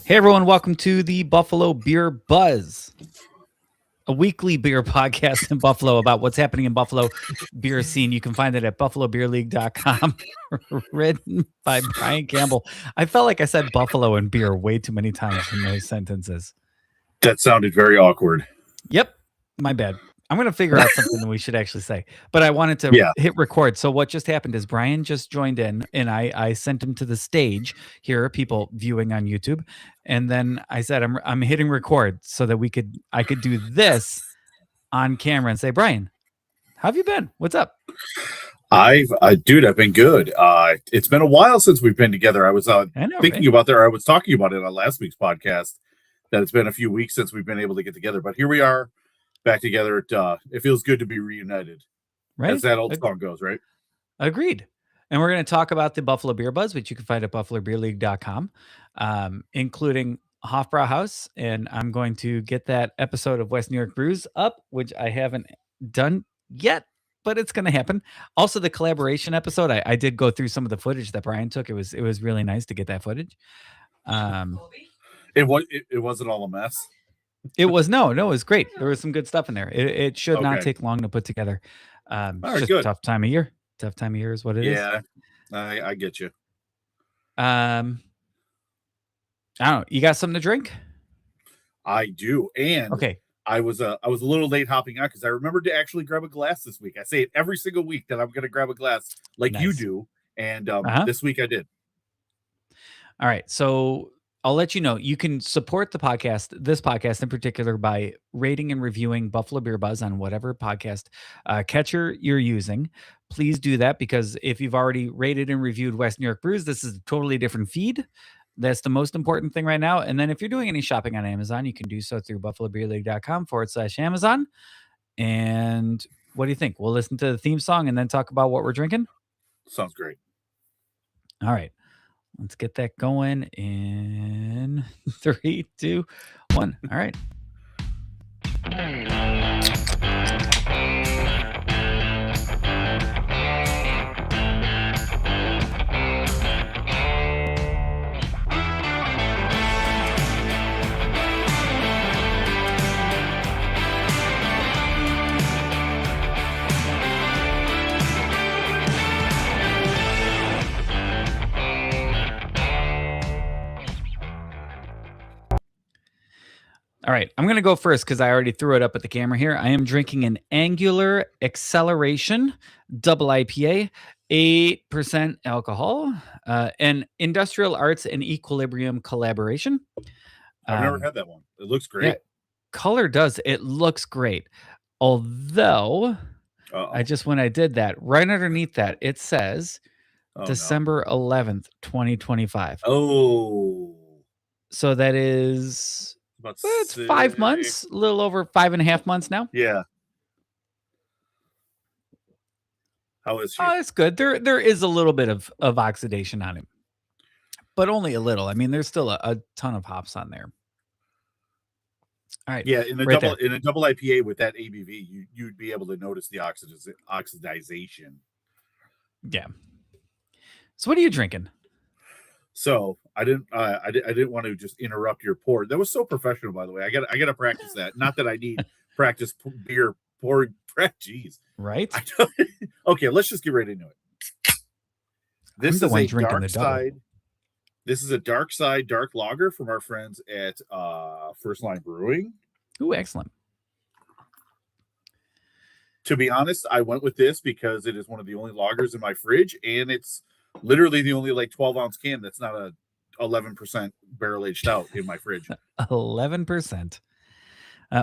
Hey everyone, welcome to the Buffalo Beer Buzz, a weekly beer podcast in Buffalo about what's happening in Buffalo beer scene. You can find it at buffalobeerleague.com, written by Brian Campbell. I felt like I said Buffalo and beer way too many times in those sentences. That sounded very awkward. Yep, my bad. I'm going to figure out something that we should actually say, but I wanted to hit record. So what just happened is Brian just joined in and I sent him to the stage. Here are people viewing on YouTube. And then I said, I'm hitting record so that I could do this on camera and say, Brian, how have you been? What's up? I've been good. It's been a while since we've been together. I was thinking about I was talking about it on last week's podcast that it's been a few weeks since we've been able to get together, but here we are. Back together. It feels good to be reunited. Right. As that old song goes, right? Agreed. And we're going to talk about the Buffalo Beer Buzz, which you can find at buffalobeerleague.com, including Hofbräuhaus. And I'm going to get that episode of West New York Brews up, which I haven't done yet, but it's going to happen. Also, the collaboration episode, I did go through some of the footage that Brian took. It was really nice to get that footage. It wasn't all a mess. It was no, it was great. There was some good stuff in there. It should not take long to put together. It's just a tough time of year. Tough time of year is what it is. Yeah, I get you. I don't know. You got something to drink? I do. And okay. I was a little late hopping out because I remembered to actually grab a glass this week. I say it every single week that I'm going to grab a glass like you do. And this week I did. All right. So I'll let you know, you can support the podcast, this podcast in particular, by rating and reviewing Buffalo Beer Buzz on whatever podcast catcher you're using. Please do that, because if you've already rated and reviewed West New York Brews, this is a totally different feed. That's the most important thing right now. And then if you're doing any shopping on Amazon, you can do so through buffalobeerleague.com/Amazon. And what do you think? We'll listen to the theme song and then talk about what we're drinking? Sounds great. All right. Let's get that going in 3, 2, 1. All right. All right, I'm going to go first because I already threw it up at the camera here. I am drinking an Angular Acceleration Double IPA, 8% alcohol, an Industrial Arts and Equilibrium collaboration. I've never had that one. It looks great. Yeah, color does. It looks great. Although, when I did that, right underneath that, it says December 11th, 2025. Oh. So that is... it's 5 months, a little over 5.5 months now. Yeah. How is she? Oh, it's good. There is a little bit of oxidation on it, but only a little. I mean, there's still a ton of hops on there. All right. Yeah, in a double IPA with that ABV, you'd be able to notice the oxidization. Yeah. So what are you drinking? So I didn't want to just interrupt your pour. That was so professional, by the way. I got to practice that. Not that I need practice beer pouring. Jeez, right? Okay, let's just get right into it. This is a dark side. This is a dark side dark lager from our friends at First Line Brewing. Ooh, excellent. To be honest, I went with this because it is one of the only lagers in my fridge, and it's literally the only 12-ounce can that's not a 11% barrel-aged stout in my fridge. 11%.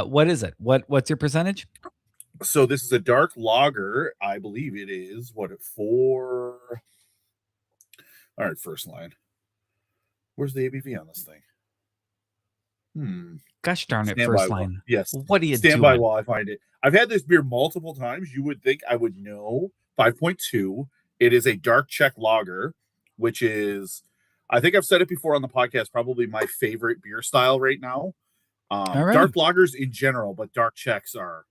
What is it? What's your percentage? So this is a dark lager. I believe it is 4. All right, First Line. Where's the ABV on this thing? Gosh darn it, First Line. Yes. What do you stand by while I find it? I've had this beer multiple times. You would think I would know. 5.2. It is a dark Czech lager, which is, I think I've said it before on the podcast, probably my favorite beer style right now. Dark lagers in general, but dark Czechs are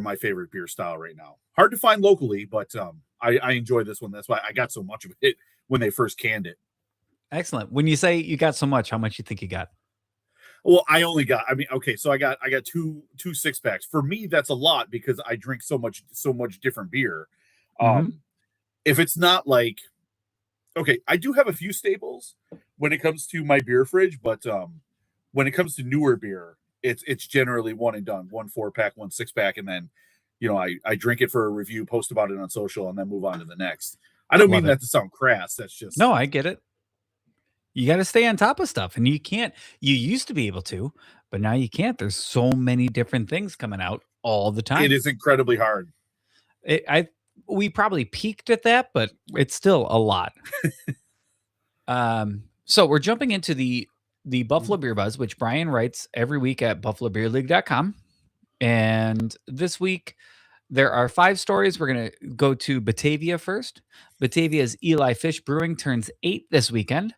my favorite beer style right now. Hard to find locally, but I enjoy this one. That's why I got so much of it when they first canned it. Excellent. When you say you got so much, how much you think you got? Well, I only got. I mean, okay, so I got two 6 packs. For me, that's a lot because I drink so much different beer. Hmm. Um, if it's not like okay, I do have a few staples when it comes to my beer fridge, but when it comes to newer beer, it's generally one and done, one 4 pack, one 6 pack, and then I drink it for a review, post about it on social, and then move on to the next. I don't mean Love it. that to sound crass. That's just No, I get it. You got to stay on top of stuff, and you can't. You used to be able to, but now you can't. There's so many different things coming out all the it time. is incredibly hard. I we probably peaked at that, but it's still a lot. So we're jumping into the Buffalo Beer Buzz, which Brian writes every week at buffalobeerleague.com. And this week there are 5 stories. We're going to go to Batavia first. Batavia's Eli Fish Brewing turns 8 this weekend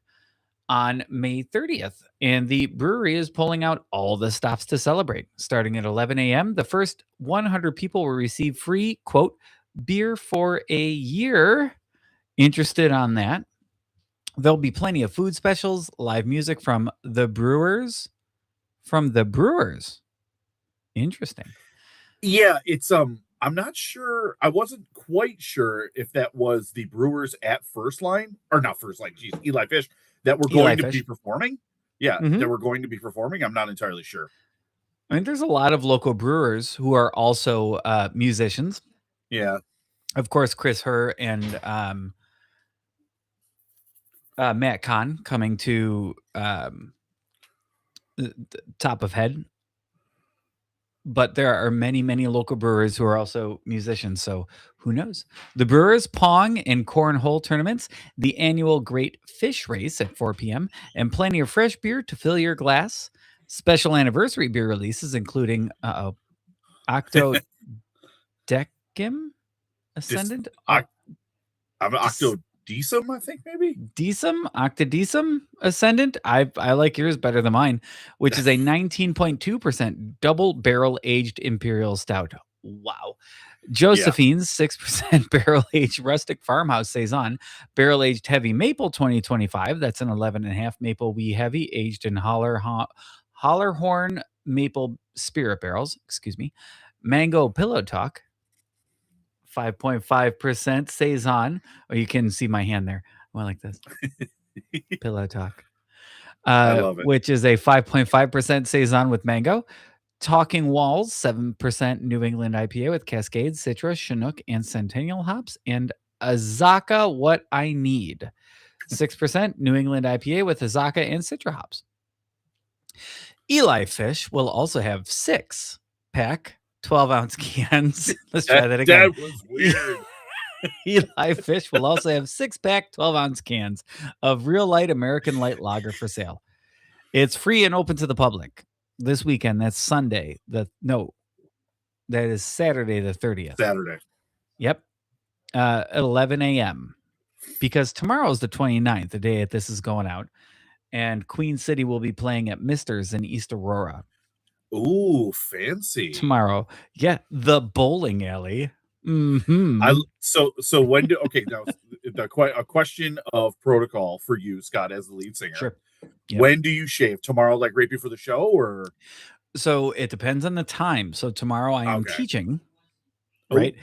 on May 30th. And the brewery is pulling out all the stops to celebrate. Starting at 11 a.m., the first 100 people will receive free, quote, beer for a year. Interested on that? There'll be plenty of food specials, live music from the brewers. From the brewers. Interesting. Yeah, it's I'm not sure. I wasn't quite sure if that was the Brewers at First Line or not First Line. Geez, Eli Fish that were Eli going to be Fish. performing. Yeah, Hmm. that were going to be performing. I'm not entirely sure. I mean, there's a lot of local brewers who are also musicians. Yeah, Of course, Chris Herr and Matt Kahn coming to the top of head. But there are many, many local brewers who are also musicians. So who knows? The Brewers Pong and Cornhole tournaments, the annual Great Fish Race at 4 p.m., and plenty of fresh beer to fill your glass. Special anniversary beer releases, including Octo Decim just Ascendant, I'm Octodecim, I think maybe. Decim, Octodecim Ascendant. I like yours better than mine, which is a 19.2% double barrel aged imperial stout. Wow. Yeah, Josephine's 6% barrel aged rustic farmhouse saison, barrel aged heavy maple 2025. That's an 11.5 maple wee heavy aged in Hollerhorn maple spirit barrels. Excuse me. Mango pillow talk, 5.5% saison. Oh, you can see my hand there. I like this. Pillow talk. I love it. Which is a 5.5% saison with mango. Talking Walls, 7% New England IPA with Cascade, Citra, Chinook, and Centennial hops. And Azaka What I Need, 6% New England IPA with Azaka and Citra hops. Eli Fish will also have 6-pack, 12-ounce cans. Let's try that again. That was weird. Eli Fish will also have 6-pack, 12-ounce cans of real light American light lager for sale. It's free and open to the public this weekend. That's Sunday. That is Saturday the 30th. Saturday. Yep. At 11 a.m. Because tomorrow is the 29th, the day that this is going out. And Queen City will be playing at Mister's in East Aurora Ooh, fancy. tomorrow. Yeah, the bowling alley. I so when do okay now a question of protocol for you, Scott, as the lead singer. Sure. Yep. When do you shave? Tomorrow, like right before the show, or So it depends on the time. So tomorrow I am okay? teaching, Oh, right?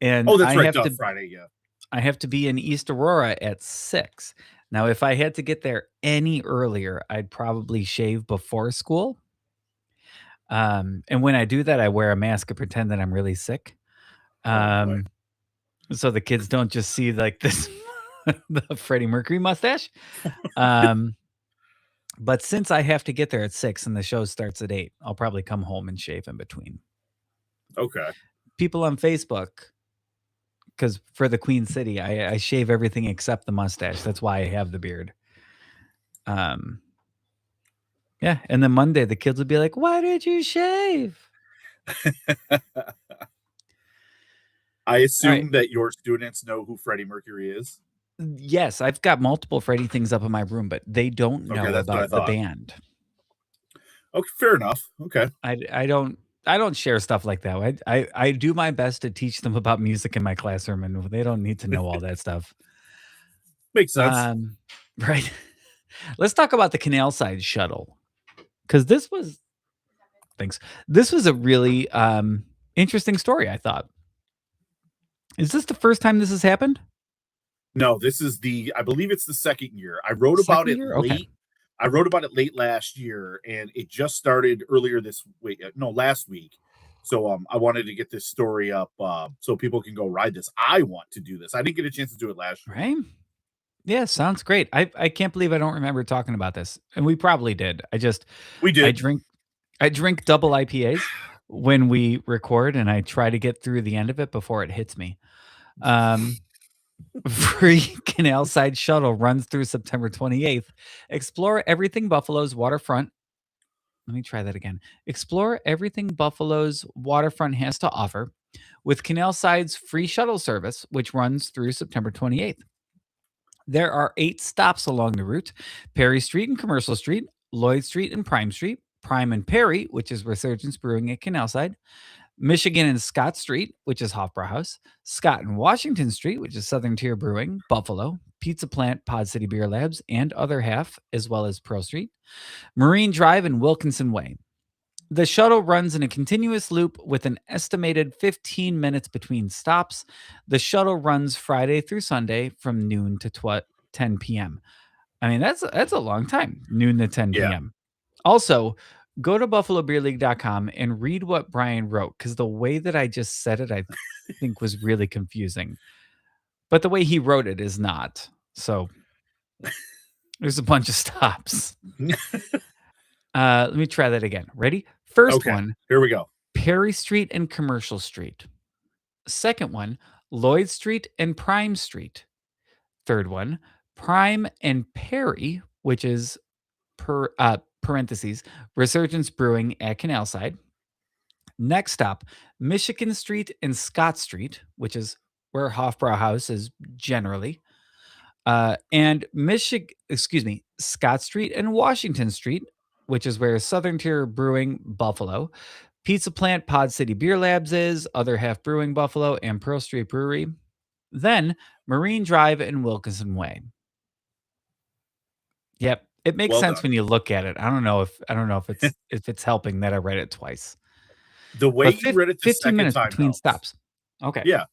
And oh, that's I right. have Duh, to Friday, yeah. I have to be in East Aurora at 6. Now, if I had to get there any earlier, I'd probably shave before school. And when I do that, I wear a mask and pretend that I'm really sick. Oh boy. So the kids don't just see like this the Freddie Mercury mustache. Um, but since I have to get there at 6 and the show starts at 8, I'll probably come home and shave in between. Okay. People on Facebook, because for the Queen City, I shave everything except the mustache. That's why I have the beard. Yeah, and then Monday the kids would be like, "Why did you shave?" I All right. assume that your students know who Freddie Mercury is. Yes, I've got multiple Freddie things up in my room, but they don't Okay, know that's what I about the thought. band. Okay, fair enough. Okay, I don't share stuff like that. I do my best to teach them about music in my classroom, and they don't need to know all that stuff. makes sense. Right. Let's talk about the Canalside Shuttle. because this was a really interesting story, I thought. Is this the first time this has happened? No, this is I believe it's the second year. I wrote about Second it year? Okay. late. I wrote about it late last year, and it just started earlier this week. No, last week. So I wanted to get this story up so people can go ride this. I want to do this. I didn't get a chance to do it last year. Right? Yeah, sounds great. I can't believe I don't remember talking about this. And we probably did. We I did. drink double IPAs when we record, and I try to get through the end of it before it hits me. Free Canalside Shuttle runs through September 28th. Explore everything Buffalo's waterfront. Let me try that again. Explore everything Buffalo's waterfront has to offer with Canalside's free shuttle service, which runs through September 28th. There are 8 stops along the route: Perry Street and Commercial Street, Lloyd Street and Prime Street, Prime and Perry, which is Resurgence Brewing at Canalside, Michigan and Scott Street, which is Hofbräuhaus, Scott and Washington Street, which is Southern Tier Brewing, Buffalo, Pizza Plant, Pod City Beer Labs, and Other Half, as well as Pearl Street, Marine Drive and Wilkinson Way. The shuttle runs in a continuous loop with an estimated 15 minutes between stops. The shuttle runs Friday through Sunday from noon to 10 p.m. I mean, that's a long time, noon to 10 Yeah. p.m. Also, go to buffalobeerleague.com and read what Brian wrote, because the way that I just said it, I think was really confusing. But the way he wrote it is not. So there's a bunch of stops. Let me try that again. Ready? First one, Here we go. Perry Street and Commercial Street. Second one, Lloyd Street and Prime Street. Third one, Prime and Perry, which is parentheses, Resurgence Brewing at Canalside. Next stop, Michigan Street and Scott Street, which is where Hofbräuhaus is generally. And Scott Street and Washington Street, which is where Southern Tier Brewing Buffalo, Pizza Plant Pod City Beer Labs is, Other Half Brewing Buffalo, and Pearl Street Brewery. Then Marine Drive and Wilkinson Way. Yep, it makes sense when you look at it. I don't know if it's helping that I read it twice. The way you read it the 15 second minutes time between helps. stops. Okay. Yeah.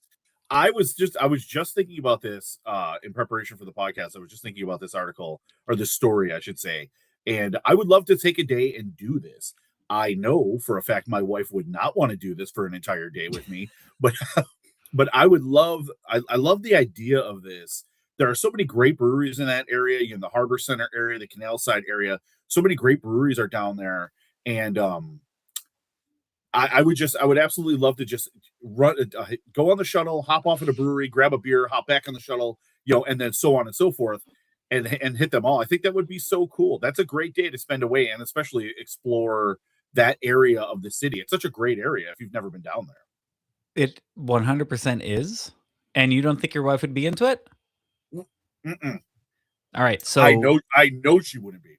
I was just thinking about this in preparation for the podcast. I was just thinking about this article, or this story, I should say. And I would love to take a day and do this. I know for a fact my wife would not want to do this for an entire day with me, but I would love I love the idea of this. There are so many great breweries in that area, in the Harbor Center area, the Canalside area. So many great breweries are down there. And I would absolutely love to just go on the shuttle, hop off at a brewery, grab a beer, hop back on the shuttle, and then so on and so forth, and hit them all. I think that would be so cool. That's a great day to spend away, and especially explore that area of the city. It's such a great area if you've never been down there. It 100% is. And you don't think your wife would be into it? Mm-mm. All right. So I know she wouldn't be.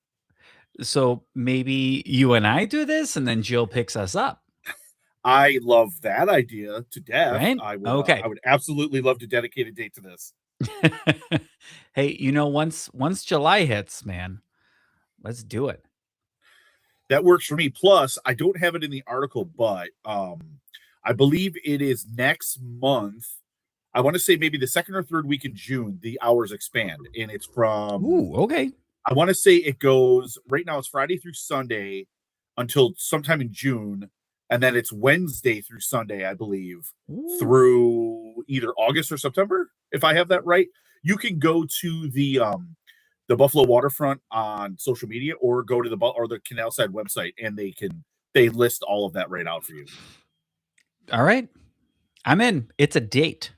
So maybe you and I do this, and then Jill picks us up. I love that idea to death. Right? I would, Okay. I would absolutely love to dedicate a date to this. Hey, once July hits, man, let's do it. That works for me. Plus, I don't have it in the article, but I believe it is next month. I want to say maybe the second or third week in June, the hours expand, and it's from. Ooh, okay. I want to say it goes right now. It's Friday through Sunday until sometime in June, and then it's Wednesday through Sunday, I believe, through either August or September, if I have that right. You can go to the Buffalo Waterfront on social media, or go to the Canalside website, and they list all of that right out for you. All right, I'm in. It's a date.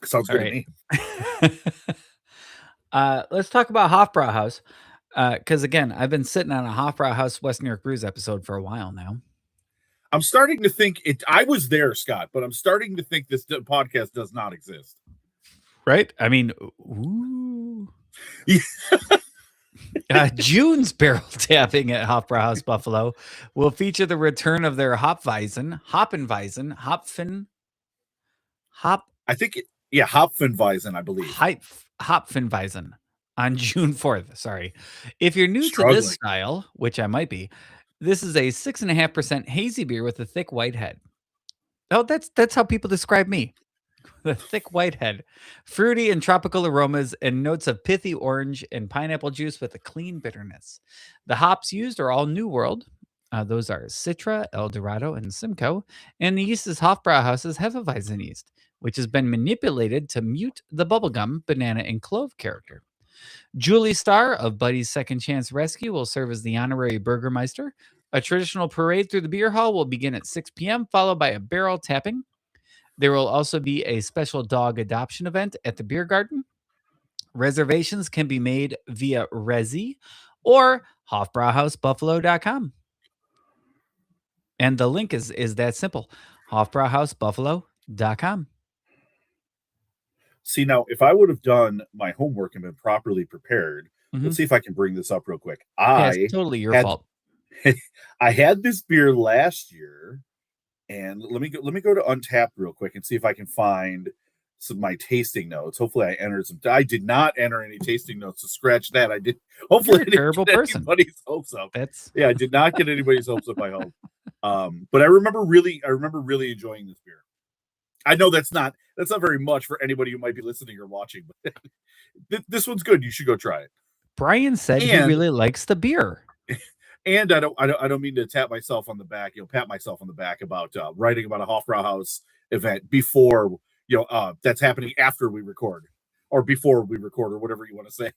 Sounds good to me. Let's talk about Hofbräuhaus. Because again, I've been sitting on a Hofbräuhaus West New York Brews episode for a while now. I'm starting to think I was there, Scott, but I'm starting to think this podcast does not exist. Right? I mean, ooh. June's barrel tapping at Hofbräuhaus Buffalo will feature the return of their Hopfenweizen. I think Hopfenweizen, I believe. Hopfenweizen. on June 4th. Sorry. If you're new to this Struggling. style, which I might be, this is a 6.5% hazy beer with a thick white head. Oh, that's how people describe me. The thick white head, fruity and tropical aromas, and notes of pithy orange and pineapple juice with a clean bitterness. The hops used are all New World. Those are Citra, El Dorado, and Simcoe. And the yeast is Hofbräuhaus's Hefeweizen yeast, which has been manipulated to mute the bubblegum, banana, and clove character. Julie Starr of Buddy's Second Chance Rescue will serve as the honorary Burgermeister. A traditional parade through the beer hall will begin at 6 p.m., followed by a barrel tapping. There will also be a special dog adoption event at the beer garden. Reservations can be made via Resi or HofbräuhausBuffalo.com. And the link is that simple. HofbräuhausBuffalo.com. See, now, if I would have done my homework and been properly prepared, Mhm. let's see if I can bring this up real quick. Yeah, it's totally your fault. I had this beer last year, and let me go to Untapped real quick and see if I can find some my tasting notes. Hopefully, I entered some. I did not enter any tasting notes, so scratch that. I did. Hopefully, You're a I didn't terrible get person. anybody's hopes up. That's Yeah, I did not get anybody's hopes up. I hope. But I remember really enjoying this beer. I know that's not very much for anybody who might be listening or watching, but this one's good. You should go try it. Brian said he And really likes the beer. and I don't mean to pat myself on the back, pat myself on the back about writing about a Hofbräuhaus event before, that's happening after we record or before we record or whatever you want to say.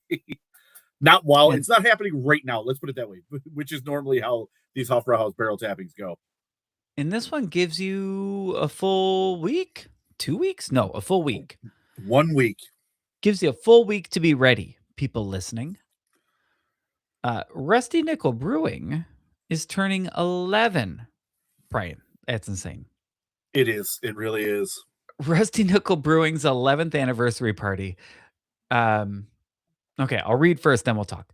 Not while And it's not happening right now. Let's put it that way, which is normally how these Hofbräuhaus barrel tappings go. and this one gives you a full week? 2 weeks? No, a full week. 1 week. Gives you a full week to be ready, people listening. Rusty Nickel Brewing is turning 11. Brian, that's insane. It is. It really is. Rusty Nickel Brewing's 11th anniversary party. Okay, I'll read first, then we'll talk.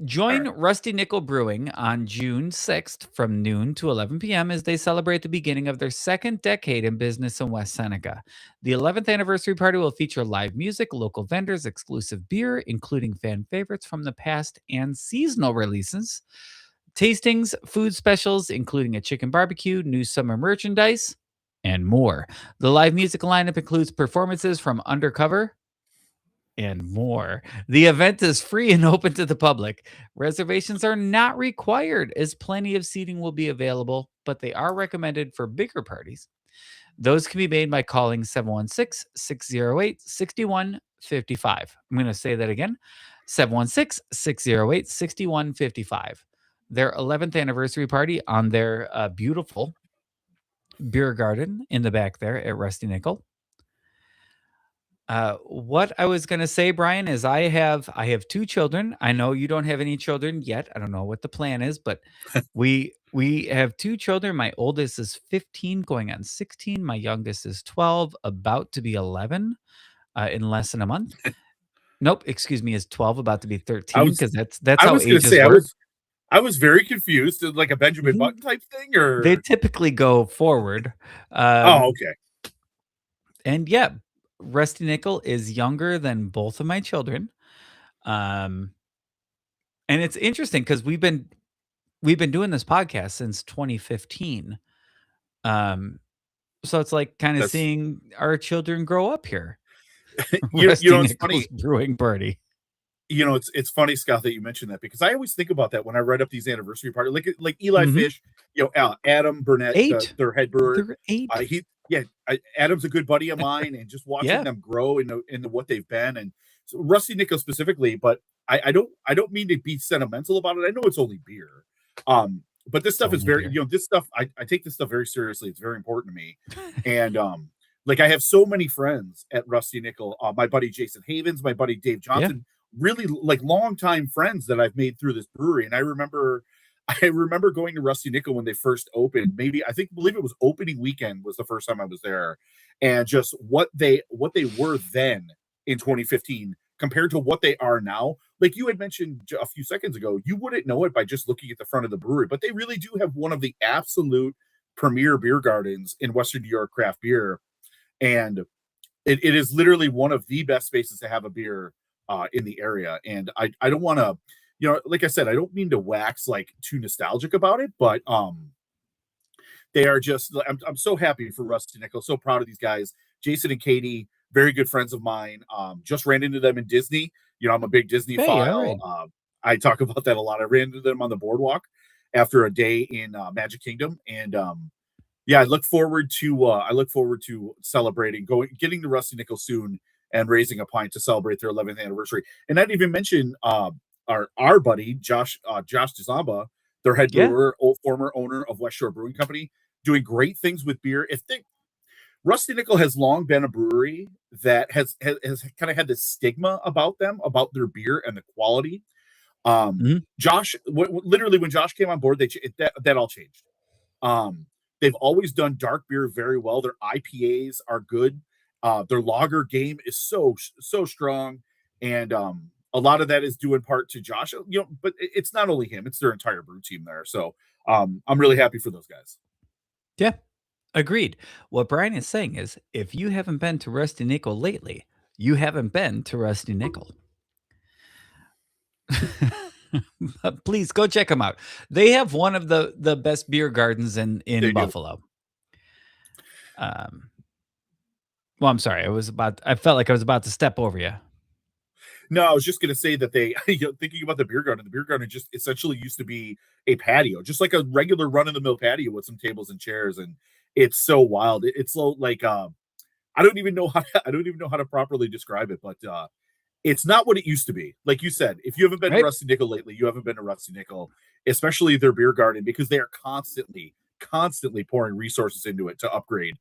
Join Rusty Nickel Brewing on June 6th from noon to 11 p.m. as they celebrate the beginning of their second decade in business in West Seneca. The 11th anniversary party will feature live music, local vendors, exclusive beer, including fan favorites from the past, and seasonal releases, tastings, food specials, including a chicken barbecue, new summer merchandise, and more. The live music lineup includes performances from Undercover and more. The event is free and open to the public. Reservations are not required as plenty of seating will be available, but they are recommended for bigger parties. Those can be made by calling 716-608-6155. I'm going to say that again. 716-608-6155. Their 11th anniversary party on their beautiful beer garden in the back there at Rusty Nickel. What I was gonna say, Brian, is I have 2 children. I know you don't have any children yet. I don't know what the plan is, but we have 2 children. My oldest is 15, going on 16. My youngest is 12, about to be 11, in less than a month. Nope, excuse me, is 12, about to be 13, because that's I how was going to ages say work. I was very confused. Like a Benjamin Mhm. Button type thing, or They typically go forward. okay. And yeah, Rusty Nickel is younger than both of my children. Um, and it's interesting because we've been doing this podcast since 2015. Um, so it's like kind of That's seeing our children grow up here. you Rusty know it's Nickel's funny. brewing party. It's funny, Scott, that you mentioned that because I always think about that when I write up these anniversary parties, like Eli Mhm. Fish, Adam Burnett, 8. their head brewer. They're 8. Adam's a good buddy of mine, and just watching Yeah. them grow into what they've been, and so Rusty Nickel specifically. But I don't mean to be sentimental about it. I know it's only beer, but this It's stuff is only very beer. this stuff I take this stuff very seriously. It's very important to me, and like I have so many friends at Rusty Nickel. My buddy Jason Havens, my buddy Dave Yeah. Johnson, really like longtime friends that I've made through this brewery. And I remember going to Rusty Nickel when they first opened. Believe it was opening weekend was the first time I was there, and just what they were then in 2015 compared to what they are now. Like you had mentioned a few seconds ago, you wouldn't know it by just looking at the front of the brewery, but they really do have one of the absolute premier beer gardens in Western New York craft beer. And it is literally one of the best spaces to have a beer in the area. And I don't want to, like I said, I don't mean to wax like too nostalgic about it, but they are just, I'm so happy for Rusty Nickel, so proud of these guys. Jason and Katie, very good friends of mine. Just ran into them in Disney. I'm a big Disney Hey, all file. right. I talk about that a lot. I ran into them on the boardwalk after a day in Magic Kingdom, and yeah, I look forward to celebrating, getting to Rusty Nickel soon, and raising a pint to celebrate their 11th anniversary. And I didn't even mention our buddy Josh DeZamba, their head Yeah. brewer, former owner of West Shore Brewing Company, doing great things with beer. Rusty Nickel has long been a brewery that has kind of had this stigma about them, about their beer and the quality. Mhm. Josh, literally when Josh came on board, that all changed. They've always done dark beer very well. Their IPAs are good. Their lager game is so strong, and a lot of that is due in part to Josh. But it's not only him; it's their entire brew team there. So I'm really happy for those guys. Yeah. Agreed. What Brian is saying is if you haven't been to Rusty Nickel lately, you haven't been to Rusty Nickel. Please go check them out. They have one of the best beer gardens in They do. Buffalo. Well, I'm sorry. I felt like I was about to step over you. No, I was just going to say that they, thinking about the beer garden just essentially used to be a patio, just like a regular run of the mill patio with some tables and chairs. And it's so wild. It's so like, I don't even know how to properly describe it, but it's not what it used to be. Like you said, if you haven't been to Right? Rusty Nickel lately, you haven't been to Rusty Nickel, especially their beer garden, because they are constantly pouring resources into it to upgrade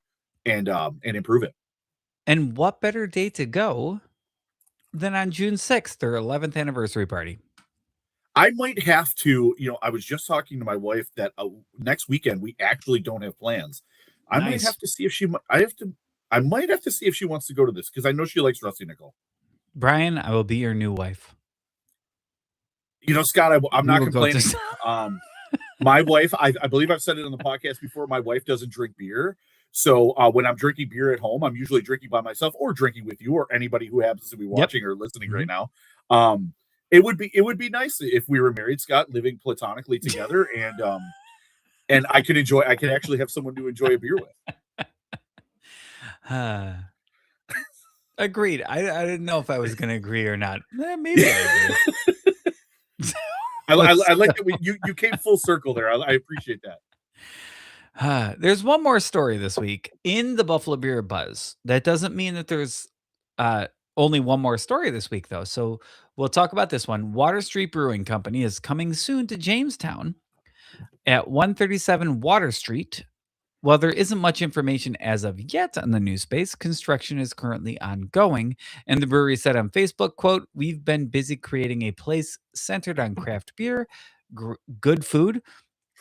and improve it. And what better day to go than on June 6th, their 11th anniversary party? I might have to, I was just talking to my wife that next weekend we actually don't have plans. I might Nice. have to see if I might have to see if she wants to go to this because I know she likes Rusty Nickel. Brian, I will be your new wife. Scott, I'm We not will go complaining. to My wife, I believe I've said it on the podcast before. My wife doesn't drink beer, so when I'm drinking beer at home, I'm usually drinking by myself or drinking with you or anybody who happens to be Yep. watching or listening right Mhm. now. It would be nice if we were married, Scott, living platonically together, and I could actually have someone to enjoy a beer with. Agreed. I didn't know if I was going to agree or not. Maybe I agree. I like that you came full circle there. I appreciate that. There's one more story this week in the Buffalo Beer Buzz. That doesn't mean that there's uh, only one more story this week, though. So we'll talk about this one. Water Street Brewing Company is coming soon to Jamestown at 137 Water Street. While there isn't much information as of yet on the new space, construction is currently ongoing. And the brewery said on Facebook, quote, "We've been busy creating a place centered on craft beer, good food,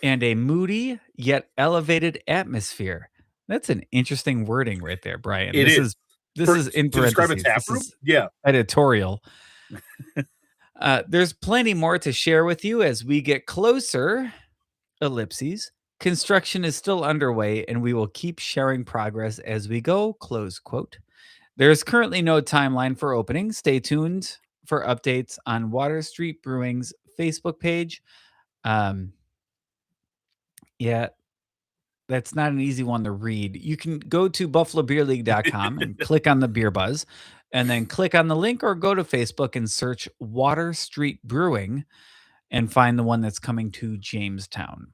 and a moody yet elevated atmosphere." That's an interesting wording right there, Brian. It is This is in to describe a parentheses. tap This room. is Yeah, editorial. There's plenty more to share with you as we get closer. Ellipses. Construction is still underway, and we will keep sharing progress as we go. Close quote. There is currently no timeline for opening. Stay tuned for updates on Water Street Brewing's Facebook page. Um, yeah, that's not an easy one to read. You can go to buffalobeerleague.com and click on the beer buzz, and then click on the link or go to Facebook and search Water Street Brewing and find the one that's coming to Jamestown.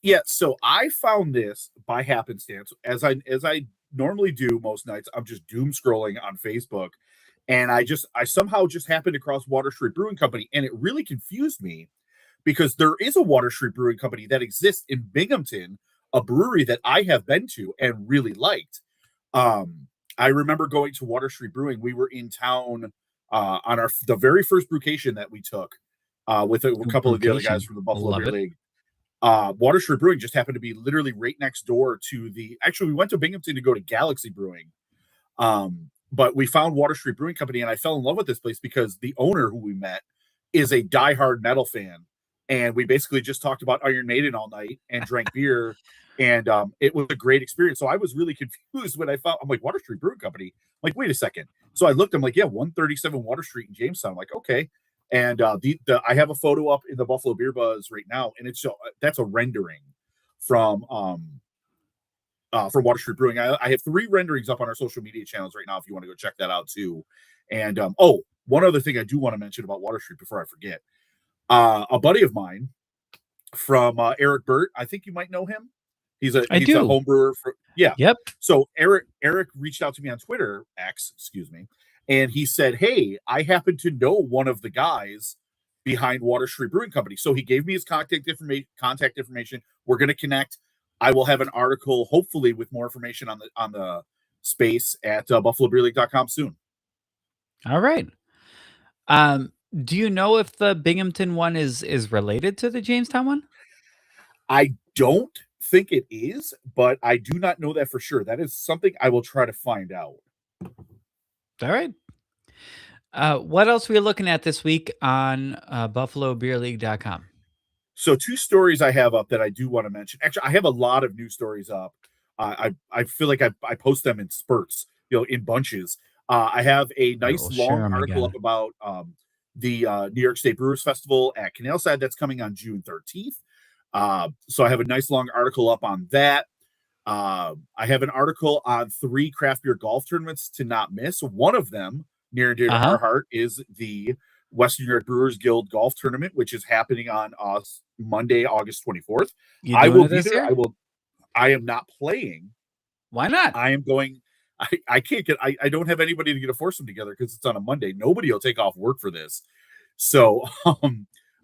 yeah. So I found this by happenstance, as I normally do most nights. I'm just doom scrolling on Facebook, and I somehow just happened across Water Street Brewing Company, and it really confused me because there is a Water Street Brewing Company that exists in Binghamton, a brewery that I have been to and really liked. I remember going to Water Street Brewing. We were in town on the very first brewcation that we took with a couple of the other guys Brucation. from the Buffalo Love Beer it. League. Water Street Brewing just happened to be literally right next door to the. Actually, we went to Binghamton to go to Galaxy Brewing, but we found Water Street Brewing Company, and I fell in love with this place because the owner who we met is a diehard metal fan, and we basically just talked about Iron Maiden all night and drank beer. And it was a great experience. So I was really confused when I found, I'm like, Water Street Brewing Company. I'm like, wait a second. So I looked, I'm like, yeah, 137 Water Street in Jamestown. I'm like, okay. And I have a photo up in the Buffalo Beer Buzz right now, and it's that's a rendering from Water Street Brewing. I have 3 renderings up on our social media channels right now if you want to go check that out too. And one other thing I do want to mention about Water Street before I forget. A buddy of mine from Eric Burt, I think you might know him. He's a home brewer for Yep. So Eric reached out to me on Twitter, X, excuse me, and he said, "Hey, I happen to know one of the guys behind Water Street Brewing Company." So he gave me his contact information. We're going to connect. I will have an article, hopefully, with more information on the space at buffalobeerleague.com soon. All right. Do you know if the Binghamton one is related to the Jamestown one? I don't think it is, but I do not know that for sure. That is something I will try to find out. All right. What else are we looking at this week on buffalobeerleague.com? So 2 stories I have up that I do want to mention. Actually, I have a lot of news stories up. I feel like I post them in spurts, in bunches. I have a nice long article up about the New York State Brewers Festival at Canalside that's coming on June 13th. So I have a nice long article up on that. I have an article on 3 craft beer golf tournaments to not miss. One of them, near and dear to our heart, is the Western New York Brewers Guild Golf Tournament, which is happening on Monday, August 24th. I will be there. I am not playing. Why not? I am going. I can't get. I don't have anybody to get a foursome together because it's on a Monday. Nobody will take off work for this. So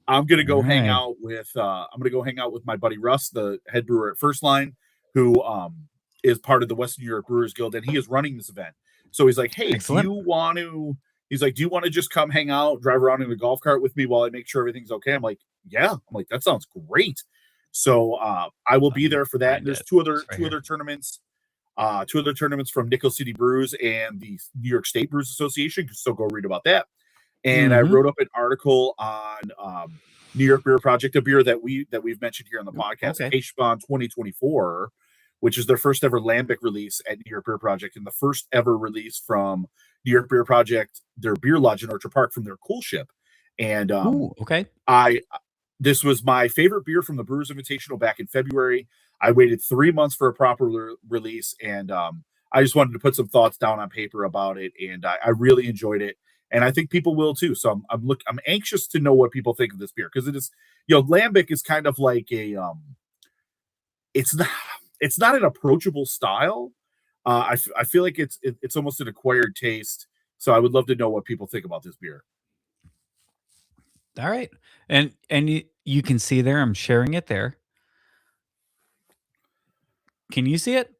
I'm gonna go hang out with. I'm gonna go hang out with my buddy Russ, the head brewer at First Line, who is part of the Western New York Brewers Guild, and he is running this event. So he's like, "Hey, excellent. Do you want to?" He's like, "Do you want to just come hang out, drive around in the golf cart with me while I make sure everything's okay?" I'm like, "Yeah." I'm like, "That sounds great." So I will be there for that. There's two other tournaments. 2 other tournaments from Nickel City Brews and the New York State Brews Association. So go read about that. And I wrote up an article on New York Beer Project, a beer that we've mentioned here on the podcast, Hopfenweizen 2024, which is their first ever Lambic release at New York Beer Project, and the first ever release from New York Beer Project, their beer lodge in Orchard Park, from their cool ship. And this was my favorite beer from the Brewers Invitational back in February. I waited 3 months for a proper release, and I just wanted to put some thoughts down on paper about it, and I really enjoyed it, and I think people will too. So I'm anxious to know what people think of this beer, because it is, Lambic is kind of like a it's not an approachable style. I feel like it's almost an acquired taste. So I would love to know what people think about this beer. All right, and you can see there, I'm sharing it there. Can you see it?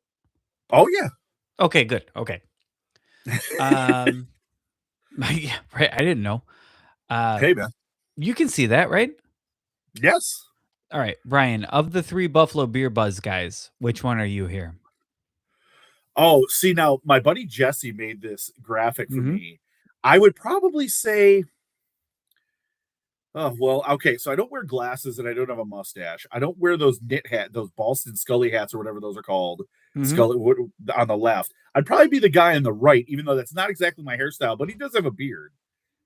Oh yeah. Okay, good. Okay. Yeah, right. I didn't know. Hey man, you can see that, right? Yes. All right, Brian. Of the 3 Buffalo Beer Buzz guys, which one are you here? Oh, see, now my buddy Jesse made this graphic for me. I would probably say, oh, well, okay. So I don't wear glasses and I don't have a mustache. I don't wear those knit hat, those Boston Scully hats or whatever those are called. Scully on the left. I'd probably be the guy on the right, even though that's not exactly my hairstyle, but he does have a beard.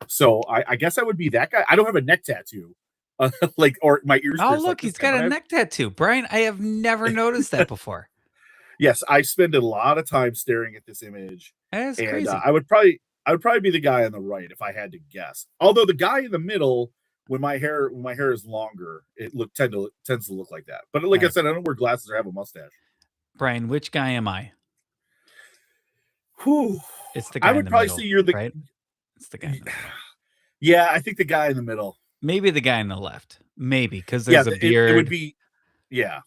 So I guess I would be that guy. I don't have a neck tattoo, or my ears. Oh, look, he's got a neck tattoo. Brian, I have never noticed that before. Yes, I spend a lot of time staring at this image. That's crazy. I would probably be the guy on the right if I had to guess. Although the guy in the middle, when my hair is longer, it tends to look like that. But like I said, I don't wear glasses or have a mustache. Brian, which guy am I? Whew. It's the guy. I would probably say you're the right. It's the guy. Yeah, I think the guy in the middle. Maybe the guy on the left. Maybe because there's a beard. It would be, yeah.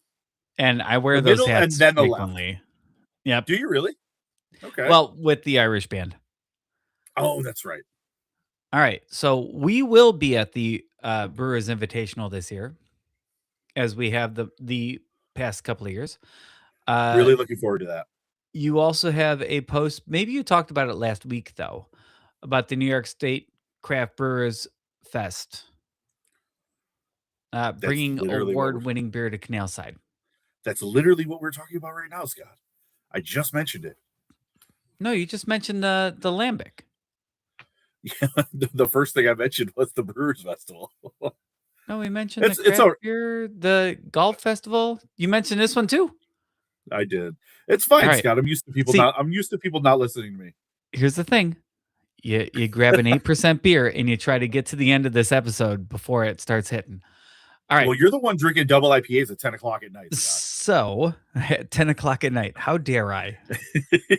And I wear those hats and then frequently. The left. Yep. Do you really? Okay. Well, with the Irish band. Oh, that's right. All right. So we will be at the Brewers Invitational this year, as we have the past couple of years. Really looking forward to that. You also have a post. Maybe you talked about it last week, though, about the New York State Craft Brewers Fest. bringing literally what we're award-winning beer to Canalside. That's literally what we're talking about right now, Scott. I just mentioned it. No, you just mentioned the Lambic. Yeah, the first thing I mentioned was the Brewers Festival. No, we mentioned It's the it's craft all beer, the golf festival. You mentioned this one too. I did. It's fine, All right. Scott. I'm used to people See- not listening to me. Here's the thing. You grab an 8% beer and you try to get to the end of this episode before it starts hitting. All right. Well, you're the one drinking double IPAs at 10 o'clock at night, Scott. So at 10 o'clock at night, how dare I?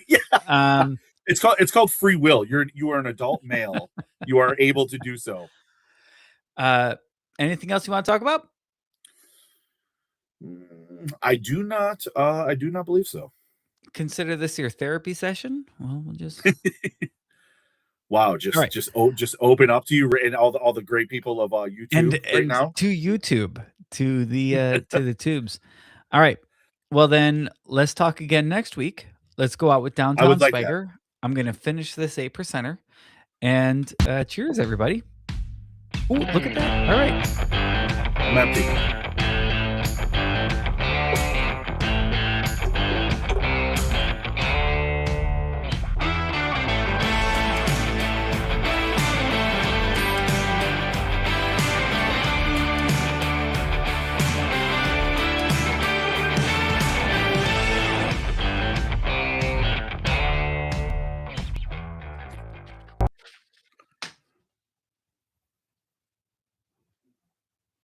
Yeah. It's called free will. You are an adult male. You are able to do so. Anything else you want to talk about? I do not believe so. Consider this your therapy session. Well, we'll just Wow, just open up to you and all the great people of YouTube right now. To YouTube, to the tubes. All right. Well, then let's talk again next week. Let's go out with Downtown like Swagger. I'm going to finish this 8%er. And cheers, everybody. Oh, look at that. All right. I'm empty.